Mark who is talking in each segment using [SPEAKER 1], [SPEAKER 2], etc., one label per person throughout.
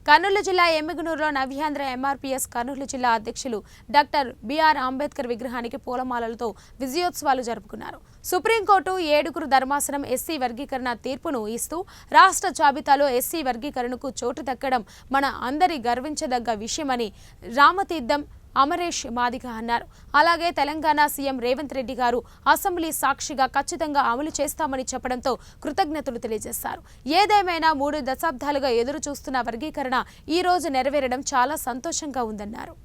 [SPEAKER 1] కర్నూలు జిల్లా ఎమ్మిగనూరులో నవ్యాంధ్ర ఎంఆర్పీఎస్ కర్నూలు జిల్లా అధ్యక్షులు డాక్టర్ బిఆర్ అంబేద్కర్ విగ్రహానికి పూలమాలలతో విజయోత్సవాలు జరుపుకున్నారు. సుప్రీంకోర్టు 7 ధర్మాసనం ఎస్సీ వర్గీకరణ తీర్పును ఇస్తూ రాష్ట్ర జాబితాలో ఎస్సీ వర్గీకరణకు చోటు దక్కడం మన అందరి గర్వించదగ్గ విషయమని రామతీర్థం అమరేష్ మాదిగ అన్నారు. అలాగే తెలంగాణ సీఎం రేవంత్ రెడ్డి గారు అసెంబ్లీ సాక్షిగా ఖచ్చితంగా అమలు చేస్తామని చెప్పడంతో కృతజ్ఞతలు తెలియజేశారు. ఏదేమైనా 3 దశాబ్దాలుగా ఎదురు చూస్తున్న వర్గీకరణ ఈ రోజు నెరవేరడం చాలా సంతోషంగా ఉందన్నారు.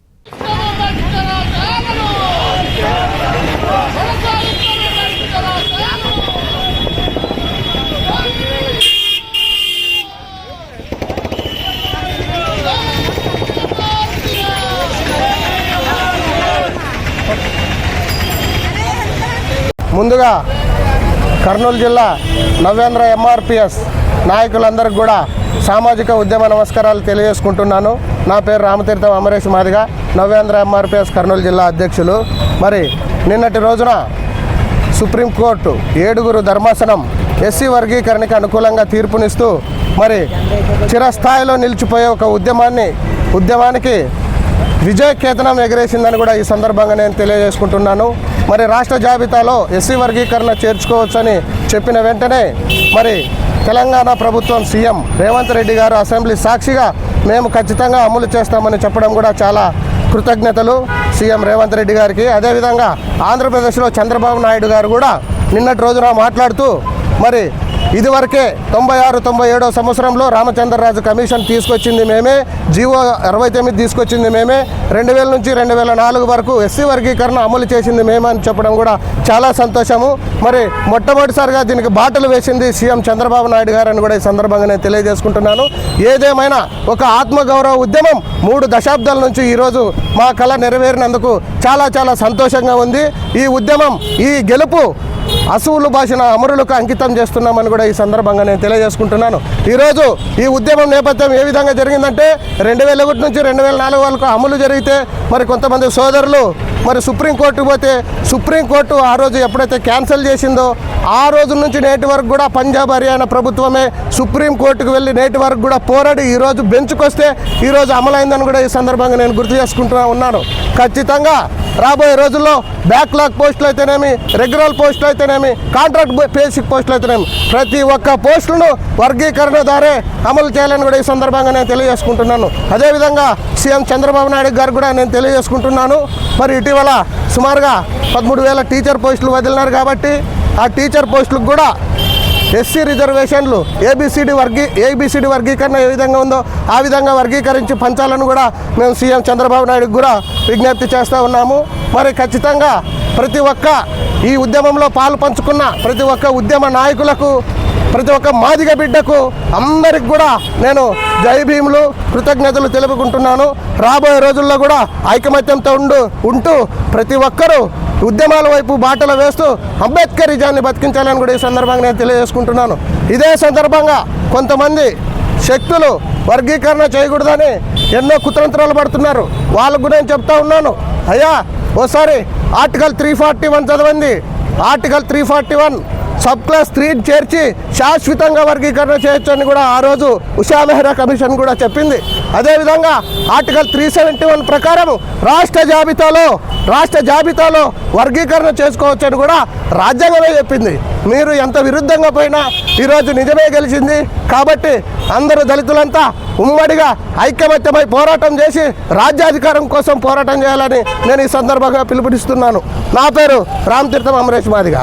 [SPEAKER 2] ముందుగా కర్నూలు జిల్లా నవ్యాంధ్ర ఎంఆర్పీఎస్ నాయకులందరికీ కూడా సామాజిక ఉద్యమ నమస్కారాలు తెలియజేసుకుంటున్నాను. నా పేరు రామతీర్థం అమరేష్ మాదిగ, నవ్యాంధ్ర ఎంఆర్పీఎస్ కర్నూలు జిల్లా అధ్యక్షులు. మరి నిన్నటి రోజున సుప్రీంకోర్టు 7 ధర్మాసనం ఎస్సీ వర్గీకరణకి అనుకూలంగా తీర్పునిస్తూ మరి చిరస్థాయిలో నిలిచిపోయే ఒక ఉద్యమానికి విజయకేతనం ఎగరేసిందని కూడా ఈ సందర్భంగా నేను తెలియజేసుకుంటున్నాను. మరి రాష్ట్ర జాబితాలో ఎస్సీ వర్గీకరణ చేర్చుకోవచ్చని చెప్పిన వెంటనే మరి తెలంగాణ ప్రభుత్వం సీఎం రేవంత్ రెడ్డి గారు అసెంబ్లీ సాక్షిగా మేము ఖచ్చితంగా అమలు చేస్తామని చెప్పడం కూడా చాలా కృతజ్ఞతలు సీఎం రేవంత్ రెడ్డి గారికి. అదేవిధంగా ఆంధ్రప్రదేశ్లో చంద్రబాబు నాయుడు గారు కూడా నిన్నటి రోజున మాట్లాడుతూ మరి ఇదివరకే 96-97 సంవత్సరంలో రామచంద్రరాజు కమిషన్ తీసుకొచ్చింది మేమే, జీవో 69 తీసుకొచ్చింది మేమే, 2000 నుంచి 2004 వరకు ఎస్సీ వర్గీకరణ అమలు చేసింది మేమే అని చెప్పడం కూడా చాలా సంతోషము. మరి మొట్టమొదటిసారిగా దీనికి బాటలు వేసింది సీఎం చంద్రబాబు నాయుడు గారు అని కూడా ఈ సందర్భంగా నేను తెలియజేసుకుంటున్నాను. ఏదేమైనా ఒక ఆత్మగౌరవ ఉద్యమం 3 దశాబ్దాల నుంచి ఈరోజు మా కళ నెరవేరినందుకు చాలా చాలా సంతోషంగా ఉంది. ఈ ఉద్యమం, ఈ గెలుపు అసువులు భాషన అమరులకు అంకితం చేస్తున్నామని కూడా ఈ సందర్భంగా నేను తెలియజేసుకుంటున్నాను. ఈరోజు ఈ ఉద్యమం నేపథ్యం ఏ విధంగా జరిగిందంటే 2001 నుంచి 2004 వరకు అమలు జరిగితే మరి కొంతమంది సోదరులు మరి సుప్రీంకోర్టుకు పోతే సుప్రీంకోర్టు ఆ రోజు ఎప్పుడైతే క్యాన్సిల్ చేసిందో ఆ రోజు నుంచి నేటి వరకు కూడా పంజాబ్ హర్యానా ప్రభుత్వమే సుప్రీంకోర్టుకు వెళ్ళి నేటి వరకు కూడా పోరాడి ఈరోజు బెంచ్కి వస్తే ఈరోజు అమలైందని కూడా ఈ సందర్భంగా నేను గుర్తు చేసుకుంటూ ఉన్నాను. ఖచ్చితంగా రాబోయే రోజుల్లో బ్యాక్లాగ్ పోస్టులు అయితేనేమి, రెగ్యులర్ పోస్టులు అయితేనేమి, కాంట్రాక్ట్ బేసిక్ పోస్టులు అయితేనేమి ప్రతి ఒక్క పోస్టులను వర్గీకరణ ద్వారా అమలు చేయాలని కూడా ఈ సందర్భంగా నేను తెలియజేసుకుంటున్నాను. అదేవిధంగా సీఎం చంద్రబాబు నాయుడు గారు కూడా నేను తెలియజేసుకుంటున్నాను. మరి ఇటీవల సుమారుగా 13,000 టీచర్ పోస్టులు వదిలినారు కాబట్టి ఆ టీచర్ పోస్టులకు కూడా ఎస్సీ రిజర్వేషన్లు ఏబిసిడి వర్గీకరణ ఏ విధంగా ఉందో ఆ విధంగా వర్గీకరించి పంచాలని కూడా మేము సీఎం చంద్రబాబు నాయుడుకి కూడా విజ్ఞప్తి చేస్తూ ఉన్నాము. మరి ఖచ్చితంగా ప్రతి ఒక్క ఈ ఉద్యమంలో పాలు పంచుకున్న ప్రతి ఒక్క ఉద్యమ నాయకులకు, ప్రతి ఒక్క మాదిగ బిడ్డకు అందరికి కూడా నేను జై భీములు కృతజ్ఞతలు తెలుపుకుంటున్నాను. రాబోయే రోజుల్లో కూడా ఐకమత్యంతో ఉంటూ ప్రతి ఒక్కరూ ఉద్యమాల వైపు బాటలు వేస్తూ అంబేద్కరిజాన్ని బతికించాలని కూడా ఈ సందర్భంగా నేను తెలియజేసుకుంటున్నాను. ఇదే సందర్భంగా కొంతమంది శక్తులు వర్గీకరణ చేయకూడదని ఎన్నో కుతంత్రాలు పడుతున్నారు. వాళ్ళకు కూడా నేను చెప్తా ఉన్నాను, అయ్యా ఓసారి ఆర్టికల్ 341 చదవండి. ఆర్టికల్ 341 సబ్ క్లాస్ 3 చేర్చి శాశ్వతంగా వర్గీకరణ చేయొచ్చని కూడా ఆ రోజు ఉషా మెహ్రా కమిషన్ కూడా చెప్పింది. అదేవిధంగా ఆర్టికల్ 371 ప్రకారం రాష్ట్ర జాబితాలో వర్గీకరణ చేసుకోవచ్చని కూడా రాజ్యాంగమే చెప్పింది. మీరు ఎంత విరుద్ధంగా పోయినా ఈరోజు నిజమే గెలిచింది. కాబట్టి అందరూ దళితులంతా ఉమ్మడిగా ఐకమత్యమై పోరాటం చేసి రాజ్యాధికారం కోసం పోరాటం చేయాలని నేను ఈ సందర్భంగా పిలుపునిస్తున్నాను. నా పేరు రామతీర్థం అమరేష్ మాదిగ.